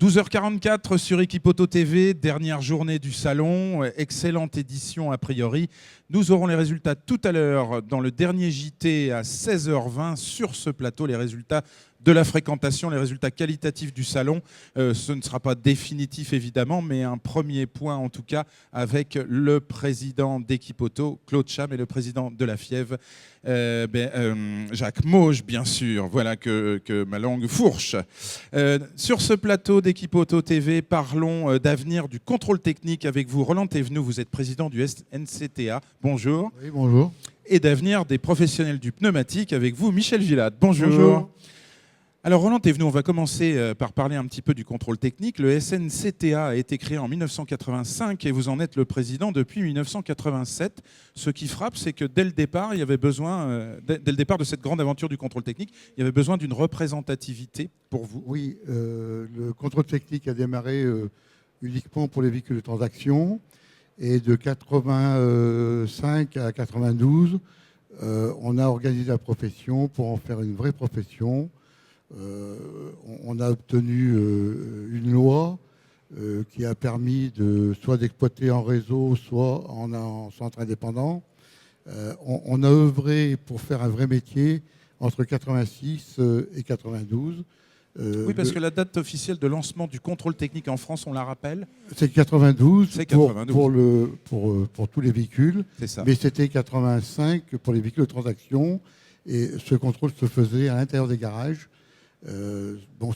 12h44 sur Équipe Auto TV, dernière journée du salon, excellente édition a priori. Nous aurons les résultats tout à l'heure dans le dernier JT à 16h20 sur ce plateau, les résultats de la fréquentation, les résultats qualitatifs du salon. Ce ne sera pas définitif évidemment, mais un premier point en tout cas avec le président d'Équipe Auto, Claude Cham, et le président de la FIEV, Jacques Mauge, bien sûr. Voilà que ma langue fourche. Sur ce plateau d'Équipe Auto TV, parlons d'avenir du contrôle technique avec vous. Roland Thévenoud, vous êtes président du NCTA. Bonjour. Oui, bonjour. Et d'avenir des professionnels du pneumatique avec vous, Michel Gillade. Bonjour. Bonjour. Alors Roland Thévenoud, on va commencer par parler un petit peu du contrôle technique. Le SNCTA a été créé en 1985 et vous en êtes le président depuis 1987. Ce qui frappe, c'est que dès le départ, il y avait besoin, dès le départ de cette grande aventure du contrôle technique, il y avait besoin d'une représentativité pour vous. Oui, le contrôle technique a démarré uniquement pour les véhicules de transaction. Et de 85 à 92, on a organisé la profession pour en faire une vraie profession. On a obtenu une loi qui a permis soit d'exploiter en réseau, soit en centre indépendant. On a œuvré pour faire un vrai métier entre 86 et 92. Oui, parce que la date officielle de lancement du contrôle technique en France, on la rappelle ? C'est 92, C'est 92. Pour tous les véhicules, c'est ça. Mais c'était 85 pour les véhicules de transaction. Et ce contrôle se faisait à l'intérieur des garages.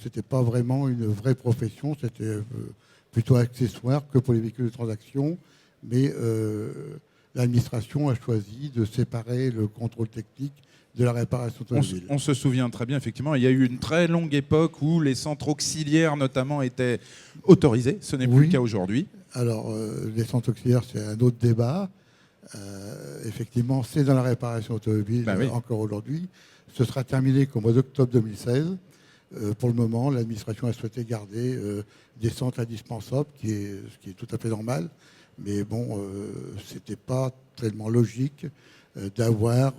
C'était pas vraiment une vraie profession, c'était plutôt accessoire que pour les véhicules de transaction. Mais l'administration a choisi de séparer le contrôle technique de la réparation automobile. On se souvient très bien, effectivement. Il y a eu une très longue époque où les centres auxiliaires, notamment, étaient autorisés. Ce n'est plus le cas aujourd'hui. Alors, les centres auxiliaires, c'est un autre débat. Effectivement, c'est dans la réparation automobile encore aujourd'hui. Ce sera terminé qu'au mois d'octobre 2016. Pour le moment, l'administration a souhaité garder des centres indispensables, ce qui est tout à fait normal. Mais bon, ce n'était pas tellement logique d'avoir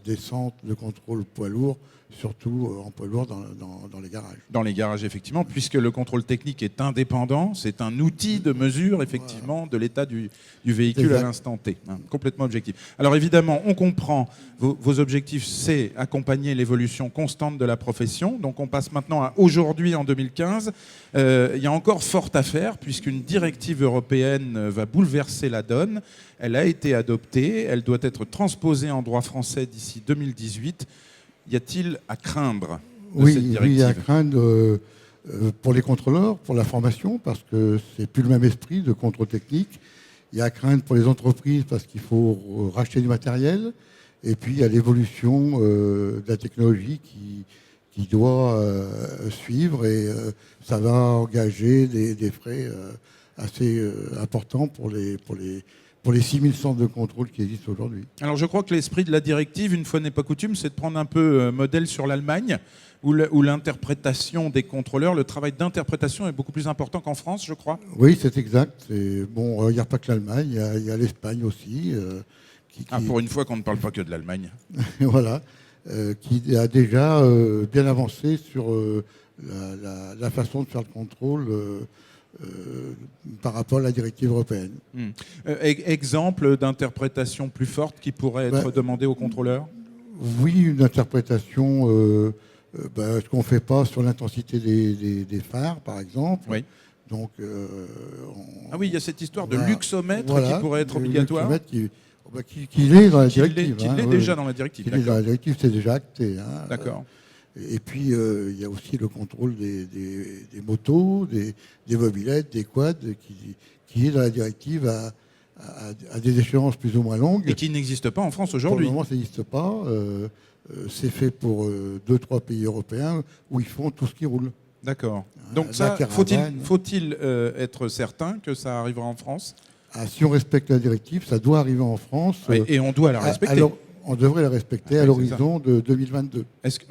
des centres de contrôle poids lourd, surtout en poids lourd dans les garages. Dans les garages, effectivement, puisque le contrôle technique est indépendant, c'est un outil de mesure, effectivement, de l'état du véhicule à l'instant T. Complètement objectif. Alors évidemment, on comprend, vos objectifs, c'est accompagner l'évolution constante de la profession. Donc on passe maintenant à aujourd'hui, en 2015. Il y a encore fort à faire, puisqu'une directive européenne va bouleverser la donne. Elle a été adoptée, elle doit être transposée en droit français d'ici 2018. Y a-t-il à craindre de cette directive ? Oui, il y a à craindre pour les contrôleurs, pour la formation, parce que c'est plus le même esprit de contrôle technique. Il y a à craindre pour les entreprises, parce qu'il faut racheter du matériel. Et puis, il y a l'évolution de la technologie qui doit suivre. Et ça va engager des frais assez importants pour les 6000 centres de contrôle qui existent aujourd'hui. Alors je crois que l'esprit de la directive, une fois n'est pas coutume, c'est de prendre un peu modèle sur l'Allemagne, où l'interprétation des contrôleurs, le travail d'interprétation est beaucoup plus important qu'en France, je crois. Oui, c'est exact. Bon, il n'y a pas que l'Allemagne, il y a l'Espagne aussi. Pour une fois qu'on ne parle pas que de l'Allemagne. Voilà, qui a déjà bien avancé sur la façon de faire le contrôle par rapport à la directive européenne. Exemple d'interprétation plus forte qui pourrait être demandée aux contrôleurs ? Oui, une interprétation, ce qu'on ne fait pas sur l'intensité des phares, par exemple. Oui. Donc, il y a cette histoire de luxomètre qui pourrait être obligatoire. Qui est dans la directive. Qui est déjà dans la directive. Dans la directive, c'est déjà acté. D'accord. Et puis, il y a aussi le contrôle des motos, des mobylettes, des quads, qui est dans la directive à des échéances plus ou moins longues. Et qui n'existe pas en France aujourd'hui. Pour le moment, ça n'existe pas. C'est fait pour 2-3 pays européens où ils font tout ce qui roule. D'accord. Donc ça, faut-il être certain que ça arrivera en France ? Si on respecte la directive, ça doit arriver en France. Et on doit la respecter. Alors, on devrait la respecter à l'horizon de 2022.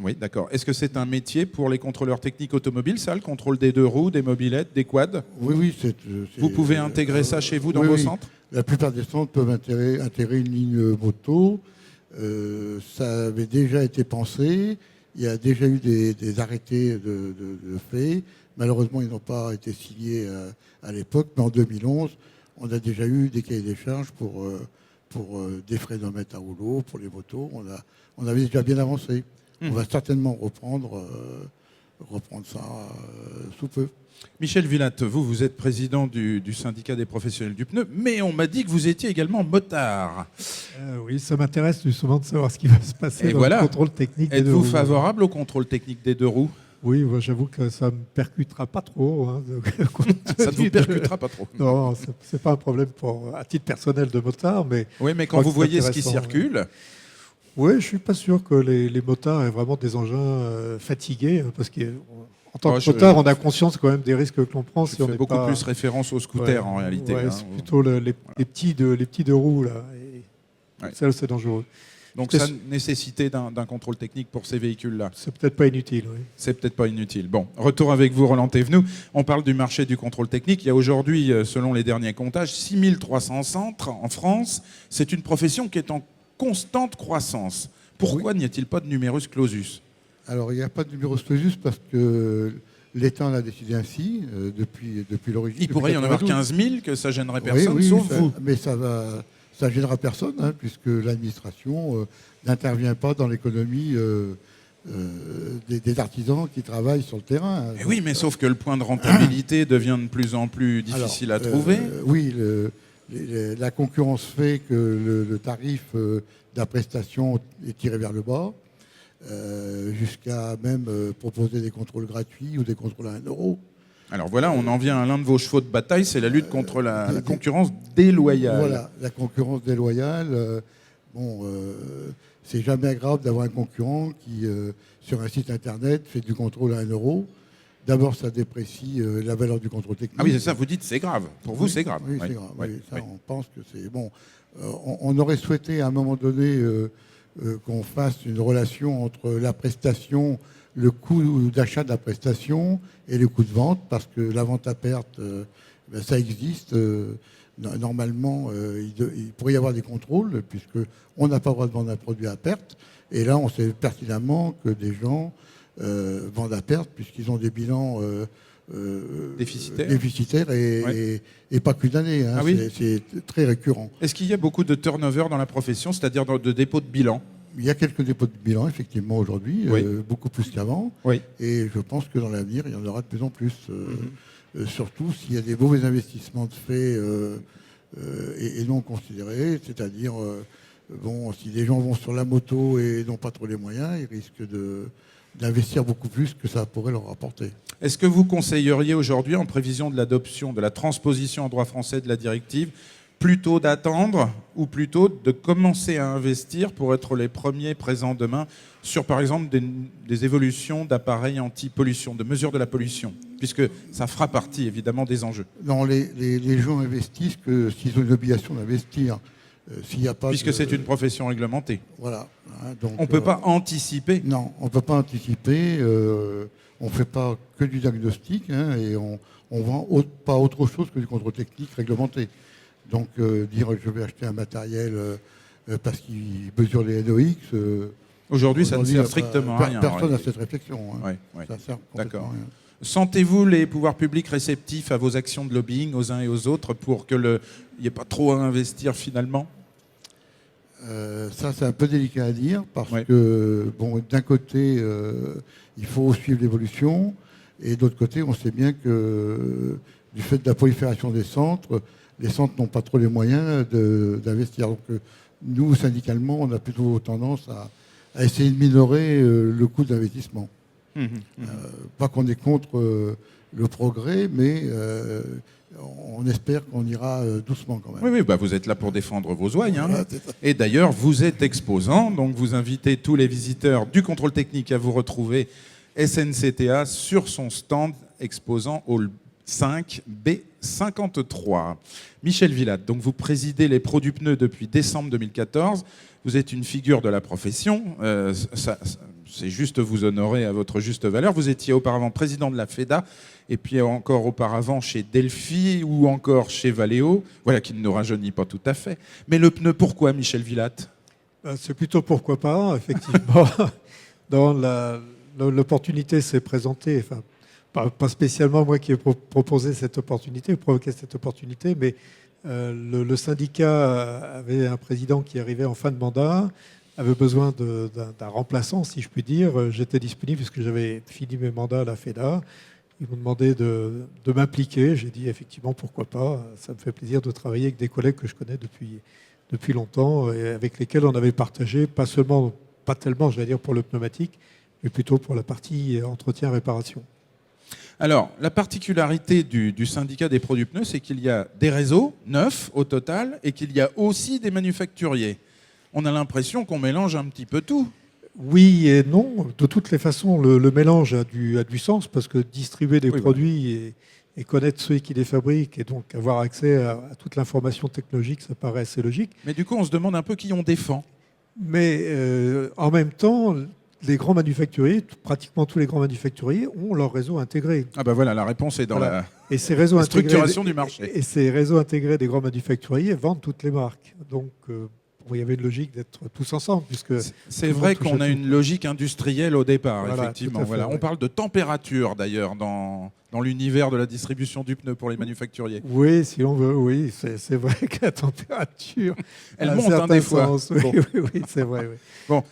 Oui, d'accord. Est-ce que c'est un métier pour les contrôleurs techniques automobiles, ça, le contrôle des 2 roues, des mobylettes, des quads ? Oui. Vous pouvez intégrer ça chez vous dans vos centres ? La plupart des centres peuvent intégrer une ligne moto. Ça avait déjà été pensé. il y a déjà eu des arrêtés de fait. Malheureusement, ils n'ont pas été signés à l'époque, mais en 2011, on a déjà eu des cahiers des charges pour des frénomètres à rouleau, pour les motos. On avait déjà bien avancé. On va certainement reprendre ça sous peu. Michel Villatte, vous êtes président du syndicat des professionnels du pneu, mais on m'a dit que vous étiez également motard. Oui, ça m'intéresse justement de savoir ce qui va se passer dans le contrôle technique des deux roues. Êtes-vous favorable au contrôle technique des deux roues? Oui, moi, j'avoue que ça ne me percutera pas trop. Hein, ça ne vous percutera pas trop? Non, ce n'est pas un problème à titre personnel de motard. Mais oui, mais quand vous voyez ce qui circule... Oui, je ne suis pas sûr que les motards aient vraiment des engins fatigués, hein, parce qu'en tant que motard, on a conscience quand même des risques que l'on prend. Si on fait beaucoup plus référence aux scooters en réalité. Ouais, c'est plutôt les petits deux roues, là. Ça, c'est dangereux. Donc ça nécessité d'un contrôle technique pour ces véhicules-là. C'est peut-être pas inutile, oui. C'est peut-être pas inutile. Bon, retour avec vous, Roland Thévenoud. On parle du marché du contrôle technique. Il y a aujourd'hui, selon les derniers comptages, 6300 centres en France. C'est une profession qui est en constante croissance. Pourquoi n'y a-t-il pas de numerus clausus? Alors, il n'y a pas de numerus clausus parce que l'État en a décidé ainsi depuis l'origine. Il pourrait y en avoir 15 000, que ça gênerait personne, sauf vous. Mais ça gênera personne, hein, puisque l'administration n'intervient pas dans l'économie des artisans qui travaillent sur le terrain. Donc, oui, mais sauf que le point de rentabilité devient de plus en plus difficile à trouver. Oui, la concurrence fait que le tarif de la prestation est tiré vers le bas, jusqu'à même proposer des contrôles gratuits ou des contrôles à 1 euro. Alors voilà, on en vient à l'un de vos chevaux de bataille, c'est la lutte contre la concurrence déloyale. Voilà, la concurrence déloyale. C'est jamais agréable d'avoir un concurrent qui, sur un site internet, fait du contrôle à 1 euro. D'abord, ça déprécie la valeur du contrôle technique. Ah oui, c'est ça, vous dites c'est grave. Pour vous, c'est grave. Oui, c'est grave. Oui, ça, on pense que c'est bon. On aurait souhaité à un moment donné qu'on fasse une relation entre la prestation, le coût d'achat de la prestation et le coût de vente, parce que la vente à perte, ça existe. Normalement, il pourrait y avoir des contrôles, puisqu'on n'a pas le droit de vendre un produit à perte. Et là, on sait pertinemment que des gens vendent à perte, puisqu'ils ont des bilans déficitaires et pas qu'une année. Hein. Ah oui, c'est très récurrent. Est-ce qu'il y a beaucoup de turnover dans la profession, c'est-à-dire de dépôt de bilan? Il y a quelques dépôts de bilan, effectivement, aujourd'hui, oui. Beaucoup plus qu'avant. Oui. Et je pense que dans l'avenir, il y en aura de plus en plus. Surtout s'il y a des mauvais investissements de fait et non considérés. C'est-à-dire, si les gens vont sur la moto et n'ont pas trop les moyens, ils risquent d'investir beaucoup plus que ça pourrait leur rapporter. Est-ce que vous conseilleriez aujourd'hui, en prévision de l'adoption, de la transposition en droit français de la directive, plutôt d'attendre ou plutôt de commencer à investir pour être les premiers présents demain sur, par exemple, des évolutions d'appareils anti-pollution, de mesures de la pollution, puisque ça fera partie, évidemment, des enjeux? Non, les gens investissent que s'ils ont une obligation d'investir. S'il y a pas puisque c'est une profession réglementée. Voilà. Hein, donc, on ne peut pas anticiper. Non, on ne peut pas anticiper. On ne fait pas que du diagnostic, hein, et on ne vend pas autre chose que du contrôle technique réglementé. Donc dire je vais acheter un matériel parce qu'il mesure les NOx... Aujourd'hui, ça ne sert strictement à rien. Personne n'a cette réflexion. Hein. Ouais. Ça sert complètement à rien. Sentez-vous les pouvoirs publics réceptifs à vos actions de lobbying aux uns et aux autres pour qu'il n'y ait pas trop à investir finalement? Ça, c'est un peu délicat à dire parce que, d'un côté, il faut suivre l'évolution et d'autre côté, on sait bien que du fait de la prolifération des centres, les centres n'ont pas trop les moyens d'investir. Donc, nous, syndicalement, on a plutôt tendance à essayer de minorer le coût d'investissement. Pas qu'on est contre le progrès, mais on espère qu'on ira doucement quand même. Oui, vous êtes là pour défendre vos ouailles. Hein. Voilà, et d'ailleurs, vous êtes exposant, donc vous invitez tous les visiteurs du contrôle technique à vous retrouver SNCTA sur son stand exposant Hall 5 B53. Michel Villatte, donc vous présidez les Pros du Pneu depuis décembre 2014. Vous êtes une figure de la profession. C'est juste vous honorer à votre juste valeur. Vous étiez auparavant président de la FEDA et puis encore auparavant chez Delphi ou encore chez Valeo. Voilà qui ne nous rajeunit pas tout à fait. Mais le pneu, pourquoi, Michel Villatte? C'est plutôt pourquoi pas, effectivement. l'opportunité s'est présentée, enfin, pas spécialement moi qui ai proposé cette opportunité, provoqué cette opportunité, mais le syndicat avait un président qui arrivait en fin de mandat, avait besoin d'un remplaçant, si je puis dire. J'étais disponible puisque j'avais fini mes mandats à la FEDA. Ils m'ont demandé de m'impliquer. J'ai dit effectivement pourquoi pas. Ça me fait plaisir de travailler avec des collègues que je connais depuis longtemps et avec lesquels on avait partagé, pas tellement, je vais dire, pour le pneumatique, mais plutôt pour la partie entretien-réparation. Alors, la particularité du syndicat des produits pneus, c'est qu'il y a des réseaux neufs au total et qu'il y a aussi des manufacturiers. On a l'impression qu'on mélange un petit peu tout. Oui et non. De toutes les façons, le mélange a du sens parce que distribuer des produits et connaître ceux qui les fabriquent et donc avoir accès à toute l'information technologique, ça paraît assez logique. Mais du coup, on se demande un peu qui on défend. Mais en même temps, les grands manufacturiers, pratiquement tous les grands manufacturiers ont leur réseau intégré. Ah ben voilà, la réponse est dans la structuration du marché. Et ces réseaux intégrés des grands manufacturiers vendent toutes les marques. Donc, il y avait une logique d'être tous ensemble. C'est vrai qu'on a une logique industrielle au départ, voilà, effectivement. Fait, voilà. On parle de température, d'ailleurs, dans l'univers de la distribution du pneu pour les manufacturiers. Oui, si on veut, oui. C'est vrai que la température... Elle monte des fois. Oui, c'est vrai. Oui.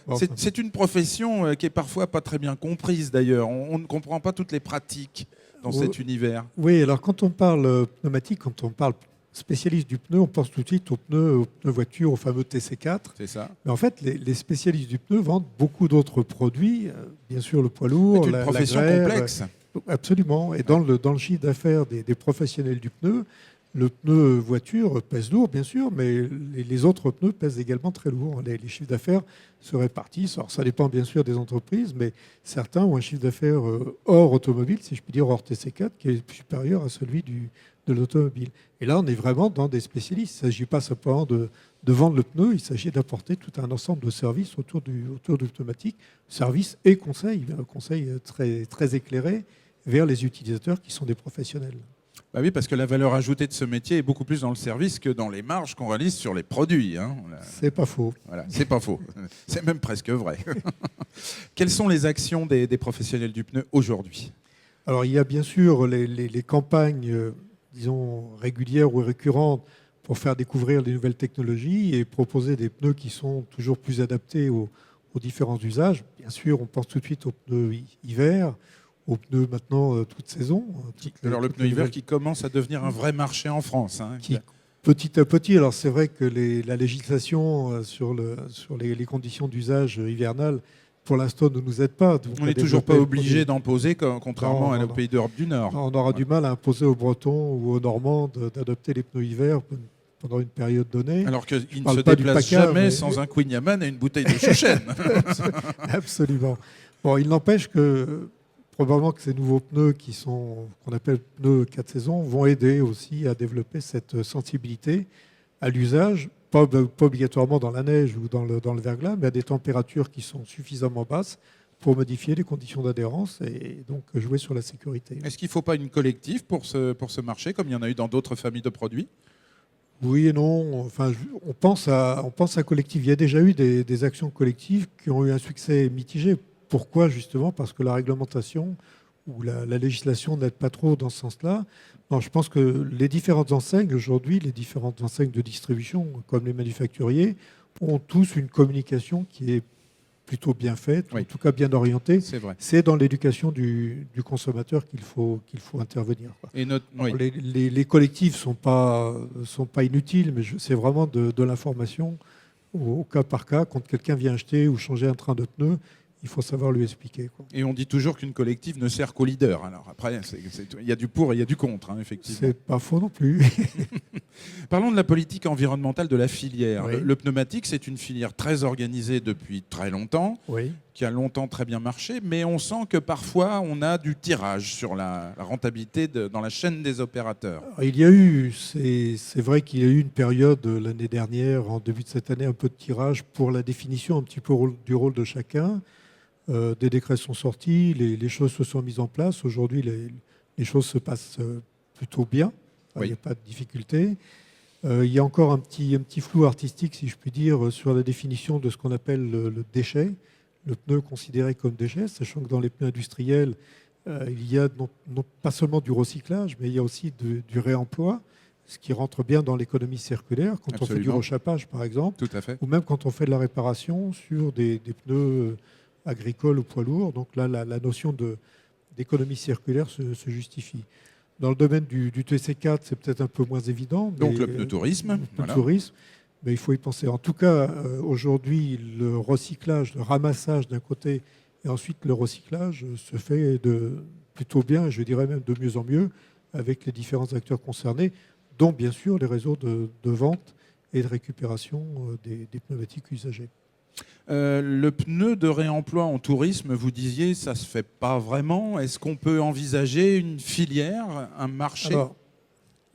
Bon, c'est une profession qui est parfois pas très bien comprise, d'ailleurs. On ne comprend pas toutes les pratiques dans cet univers. Oui, alors quand on parle pneumatique, quand on parle spécialiste du pneu, on pense tout de suite aux pneus voiture, au fameux TC4. C'est ça. Mais en fait, les spécialistes du pneu vendent beaucoup d'autres produits. Bien sûr, le poids lourd, c'est une profession complexe. Absolument. Et dans le chiffre d'affaires des professionnels du pneu, le pneu voiture pèse lourd, bien sûr, mais les autres pneus pèsent également très lourd. Les chiffres d'affaires se répartissent. Alors, ça dépend bien sûr des entreprises, mais certains ont un chiffre d'affaires hors automobile, si je puis dire, hors TC4, qui est supérieur à celui de l'automobile. Et là, on est vraiment dans des spécialistes. Il ne s'agit pas simplement de vendre le pneu, il s'agit d'apporter tout un ensemble de services autour du pneumatique, services et conseils, conseils très, très éclairés vers les utilisateurs qui sont des professionnels. Bah oui, parce que la valeur ajoutée de ce métier est beaucoup plus dans le service que dans les marges qu'on réalise sur les produits. Hein. C'est pas faux. Voilà, c'est pas faux. C'est même presque vrai. Quelles sont les actions des professionnels du pneu aujourd'hui ? Alors, il y a bien sûr les campagnes, disons, régulières ou récurrentes pour faire découvrir les nouvelles technologies et proposer des pneus qui sont toujours plus adaptés aux différents usages. Bien sûr, on pense tout de suite aux pneus hiver, aux pneus maintenant toute saison. Alors le pneu hiver qui commence à devenir un vrai marché en France. Hein. Petit à petit, alors c'est vrai que la législation sur les conditions d'usage hivernales, pour l'instant, ne nous aide pas. Donc on n'est toujours pas obligé d'en poser, contrairement à nos pays d'Europe du Nord. On aura du mal à imposer aux Bretons ou aux Normands d'adopter les pneus hiver pendant une période donnée. Alors qu'ils ne se déplacent jamais sans un Queen Yaman et une bouteille de Chouchen. Absolument. Bon, il n'empêche que probablement que ces nouveaux pneus qu'on appelle pneus 4 saisons vont aider aussi à développer cette sensibilité à l'usage, pas obligatoirement dans la neige ou dans le verglas, mais à des températures qui sont suffisamment basses pour modifier les conditions d'adhérence et donc jouer sur la sécurité. Est-ce qu'il ne faut pas une collective pour ce marché, comme il y en a eu dans d'autres familles de produits ? Oui et non. Enfin, on pense à collective. Il y a déjà eu des actions collectives qui ont eu un succès mitigé. Pourquoi justement ? Parce que la réglementation ou la législation n'aide pas trop dans ce sens-là. Non, je pense que les différentes enseignes aujourd'hui, les différentes enseignes de distribution, comme les manufacturiers, ont tous une communication qui est plutôt bien faite, oui. En tout cas bien orientée. C'est vrai. C'est dans l'éducation du consommateur qu'il faut intervenir. Et les collectifs sont pas inutiles, mais c'est vraiment de l'information au cas par cas. Quand quelqu'un vient acheter ou changer un train de pneus, il faut savoir lui expliquer. Et on dit toujours qu'une collective ne sert qu'au leader. Alors après, il y a du pour et il y a du contre, hein, effectivement. C'est pas faux non plus. Parlons de la politique environnementale de la filière. Oui. Le pneumatique, c'est une filière très organisée depuis très longtemps, oui. Qui a longtemps très bien marché, mais on sent que parfois on a du tirage sur la rentabilité dans la chaîne des opérateurs. Il y a eu, c'est vrai qu'il y a eu une période l'année dernière, en début de cette année, un peu de tirage pour la définition un petit peu du rôle de chacun. Des décrets sont sortis, les choses se sont mises en place. Aujourd'hui, les choses se passent plutôt bien. Oui. Il n'y a pas de difficulté. Il y a encore un petit flou artistique, si je puis dire, sur la définition de ce qu'on appelle le déchet. le pneu considéré comme déchet, sachant que dans les pneus industriels, il y a non pas seulement du recyclage, mais il y a aussi du réemploi, ce qui rentre bien dans l'économie circulaire, quand on fait du rechappage par exemple, tout à fait, ou même quand on fait de la réparation sur des pneus agricoles ou poids lourds. Donc là, la notion d'économie circulaire se justifie. Dans le domaine du TC4, c'est peut-être un peu moins évident. Donc le pneu tourisme. Tourisme, mais il faut y penser. En tout cas, aujourd'hui, le recyclage, le ramassage d'un côté et ensuite le recyclage se fait plutôt bien, et je dirais même de mieux en mieux, avec les différents acteurs concernés, dont bien sûr les réseaux de vente et de récupération des pneumatiques usagés. Le pneu de réemploi en tourisme, vous disiez, ça ne se fait pas vraiment. Est-ce qu'on peut envisager une filière, un marché? Alors,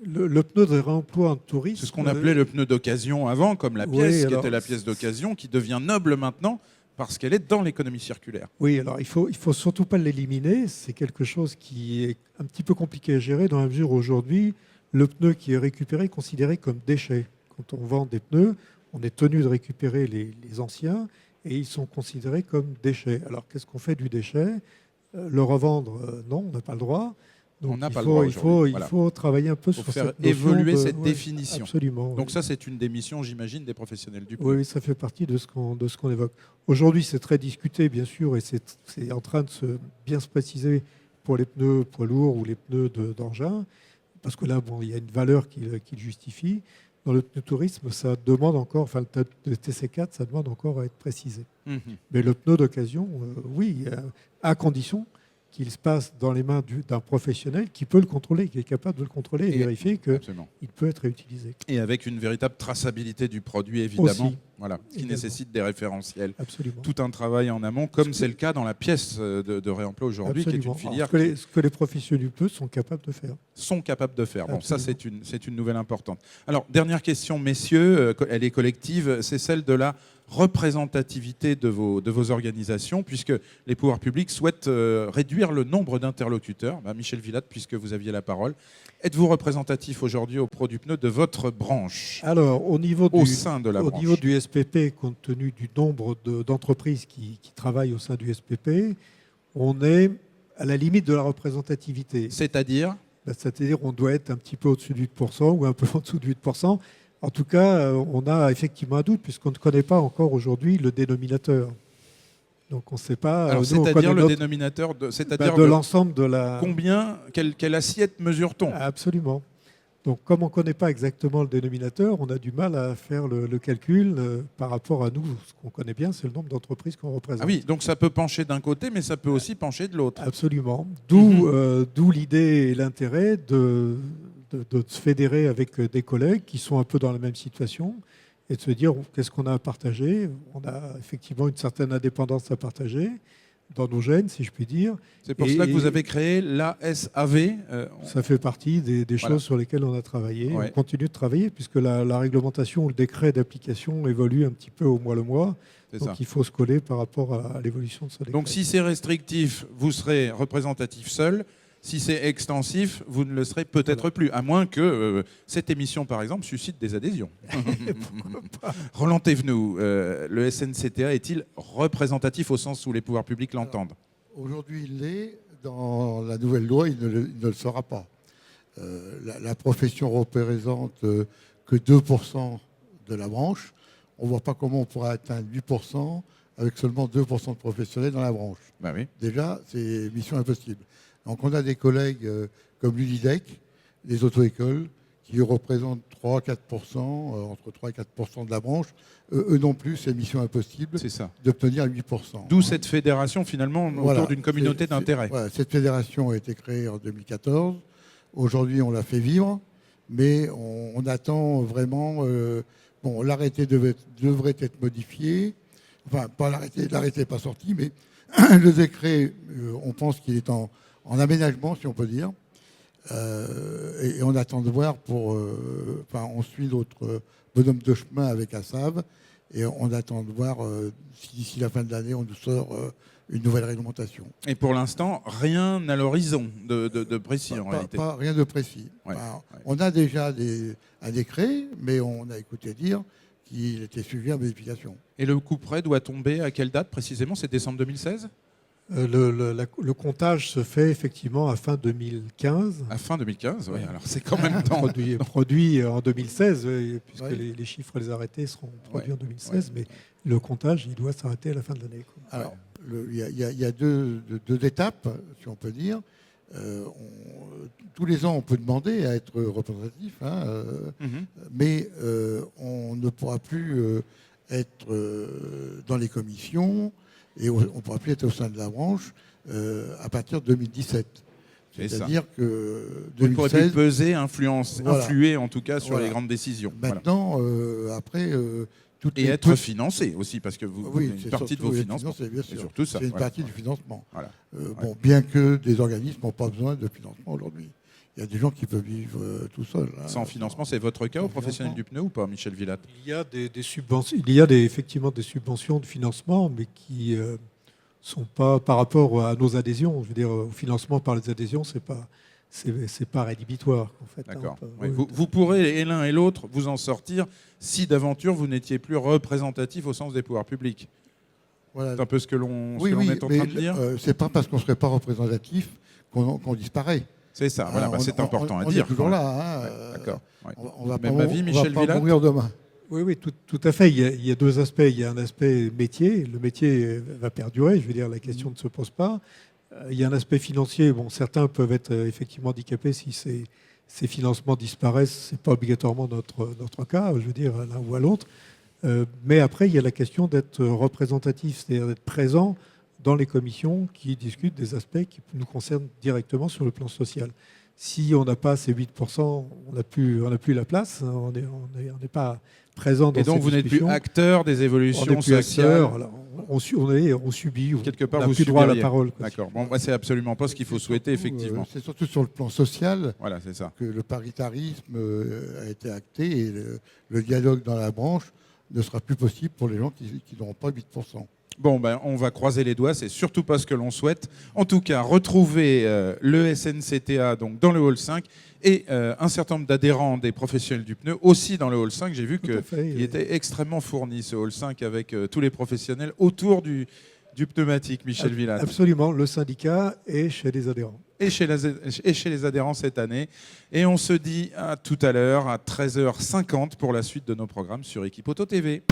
le pneu de réemploi en tourisme... C'est ce qu'on appelait le pneu d'occasion avant, comme la pièce, qui était la pièce d'occasion, qui devient noble maintenant parce qu'elle est dans l'économie circulaire. Oui, alors il faut surtout pas l'éliminer. C'est quelque chose qui est un petit peu compliqué à gérer dans la mesure où aujourd'hui, le pneu qui est récupéré est considéré comme déchet. Quand on vend des pneus, on est tenu de récupérer les anciens et ils sont considérés comme déchets. Alors qu'est-ce qu'on fait du déchet? Le revendre, non, on n'a pas le droit. Donc, il faut travailler un peu sur faire cette notion évoluer cette définition. Absolument. Donc ça, c'est une des missions, j'imagine, des professionnels du pneu. Oui, ça fait partie de ce qu'on évoque. Aujourd'hui, c'est très discuté, bien sûr, et c'est en train de bien se préciser pour les pneus poids lourds ou les pneus d'engin, parce que là, il y a une valeur qui le justifie. Dans le pneu tourisme, ça demande encore, enfin le TC4, ça demande encore à être précisé. Mais le pneu d'occasion, oui, à condition qu'il se passe dans les mains d'un professionnel qui peut le contrôler, qui est capable de le contrôler et vérifier qu'il peut être réutilisé. Et avec une véritable traçabilité du produit, évidemment, aussi, voilà, qui nécessite des référentiels. Absolument. Tout un travail en amont, comme c'est le cas dans la pièce de réemploi aujourd'hui, qui est une filière ce que les professionnels du pneu sont capables de faire. Bon, ça, c'est une nouvelle importante. Alors, dernière question, messieurs, elle est collective, c'est celle de la représentativité de vos organisations, puisque les pouvoirs publics souhaitent réduire le nombre d'interlocuteurs. Michel Villatte, puisque vous aviez la parole, êtes-vous représentatif aujourd'hui au Pro du pneu de votre branche? Alors, au niveau du SPP, compte tenu du nombre d'entreprises qui travaillent au sein du SPP, on est à la limite de la représentativité. C'est-à-dire on doit être un petit peu au-dessus de 8% ou un peu en dessous de 8%. En tout cas, on a effectivement un doute puisqu'on ne connaît pas encore aujourd'hui le dénominateur. Donc on ne sait pas. Alors c'est-à-dire le dénominateur de l'ensemble de la. Combien, quelle assiette mesure-t-on? Absolument. Donc comme on ne connaît pas exactement le dénominateur, on a du mal à faire le calcul par rapport à nous. Ce qu'on connaît bien, c'est le nombre d'entreprises qu'on représente. Ah oui, donc ça peut pencher d'un côté, mais ça peut aussi pencher de l'autre. Absolument. D'où l'idée et l'intérêt de se fédérer avec des collègues qui sont un peu dans la même situation et de se dire qu'est-ce qu'on a à partager. On a effectivement une certaine indépendance à partager dans nos gènes, si je puis dire. C'est pour cela que vous avez créé l'ASAV. Ça fait partie des choses sur lesquelles on a travaillé. Ouais. On continue de travailler puisque la réglementation ou le décret d'application évolue un petit peu au mois le mois. Donc il faut se coller par rapport à l'évolution de ce décret. Donc si c'est restrictif, vous serez représentatif seul. Si c'est extensif, vous ne le serez peut-être plus, à moins que cette émission, par exemple, suscite des adhésions. Roland Thévenoud, le SNCTA est-il représentatif au sens où les pouvoirs publics l'entendent? Aujourd'hui, il l'est. Dans la nouvelle loi, il ne le sera pas. La profession représente que 2% de la branche. On ne voit pas comment on pourrait atteindre 8% avec seulement 2% de professionnels dans la branche. Ben oui. Déjà, c'est mission impossible. Donc on a des collègues comme l'UNIDEC, les auto-écoles, qui représentent 3-4%, entre 3 et 4% de la branche. Eux non plus, c'est mission impossible d'obtenir 8%. D'où cette fédération finalement autour d'une communauté d'intérêt. Cette fédération a été créée en 2014. Aujourd'hui, on la fait vivre, mais on attend vraiment... l'arrêté devrait être modifié. Enfin, pas l'arrêté n'est pas sorti, mais le décret, on pense qu'il est en aménagement, si on peut dire. Et on attend de voir on suit notre bonhomme de chemin avec ASAV et on attend de voir si d'ici la fin de l'année, on nous sort une nouvelle réglementation. Et pour l'instant, rien à l'horizon de précis en réalité. Rien de précis. Ouais. On a déjà un décret, mais on a écouté dire qu'il était sujet à modification. Et le couperet doit tomber à quelle date précisément? C'est décembre 2016? Le comptage se fait effectivement à fin 2015. À fin 2015, oui. Alors c'est quand même temps. Produit en 2016, puisque Ouais. les chiffres, les arrêtés seront produits Ouais. en 2016, mais le comptage, il doit s'arrêter à la fin de l'année. Alors, il y a deux étapes, si on peut dire. Tous les ans, on peut demander à être représentatif, hein, Mhm. mais on ne pourra plus être dans les commissions et on ne pourra plus être au sein de la branche à partir de 2017. C'est ça. C'est-à-dire que Vous ne pourrez plus 2016, peser, Voilà. influer en tout cas sur Voilà. les grandes décisions. Voilà. maintenant, après, toutes Et les être financé aussi, parce que oui, une c'est partie de surtout vos les financements. finances, bien C'est sûr. surtout ça. C'est une voilà. partie du financement. Voilà. Bon, bien que des organismes n'ont pas besoin de financement aujourd'hui. Il y a des gens qui peuvent vivre tout seuls. hein. Sans financement, c'est votre cas au Sans professionnel du pneu ou pas, Michel Villatte? Il y a des subventions, effectivement des subventions de financement, mais qui sont pas par rapport à nos adhésions. Je veux dire, au financement par les adhésions, c'est pas rédhibitoire en fait. D'accord. hein. Oui, vous pourrez, et l'un et l'autre, vous en sortir si d'aventure vous n'étiez plus représentatif au sens des pouvoirs publics. Voilà. C'est un peu ce que l'on Oui, est en mais train de dire. c'est pas parce qu'on ne serait pas représentatif qu'on disparaît. C'est ça, voilà, Hein, c'est important à on dire. est toujours quand là. même. hein, D'accord. Ouais. On va Même pas, avis, on va Michel pas Villatte? mourir demain. Oui, tout à fait. Il y a deux aspects. Il y a un aspect métier. Le métier va perdurer. Je veux dire, la question ne se pose pas. Il y a un aspect financier. Bon, certains peuvent être effectivement handicapés si ces financements disparaissent. C'est pas obligatoirement notre cas. Je veux dire, l'un ou à l'autre. Mais après, il y a la question d'être représentatif, c'est-à-dire d'être présent dans les commissions qui discutent des aspects qui nous concernent directement sur le plan social. Si on n'a pas ces 8%, on n'a plus la place. On n'est pas présent dans Et donc ces vous n'êtes plus discussions. acteur des On évolutions n'est plus sociales. acteur. Alors, on subit. Quelque part, on n'a vous plus droit à la subiriez. parole. quoi. D'accord. Bon, moi, c'est absolument pas ce qu'il faut souhaiter, Surtout, effectivement. c'est surtout sur le plan social Voilà, c'est ça. que le paritarisme a été acté et le dialogue dans la branche ne sera plus possible pour les gens qui n'auront pas 8%. Bon, ben, on va croiser les doigts, c'est surtout pas ce que l'on souhaite. En tout cas, retrouver le SNCTA donc, dans le hall 5 et un certain nombre d'adhérents des professionnels du pneu aussi dans le hall 5. J'ai vu Tout à fait. qu'il était extrêmement fourni, ce hall 5, avec tous les professionnels autour du pneumatique, Michel Villatte. Absolument. Le syndicat est chez les adhérents. Et chez les adhérents cette année. Et on se dit à tout à l'heure, à 13h50, pour la suite de nos programmes sur Équipe Auto TV.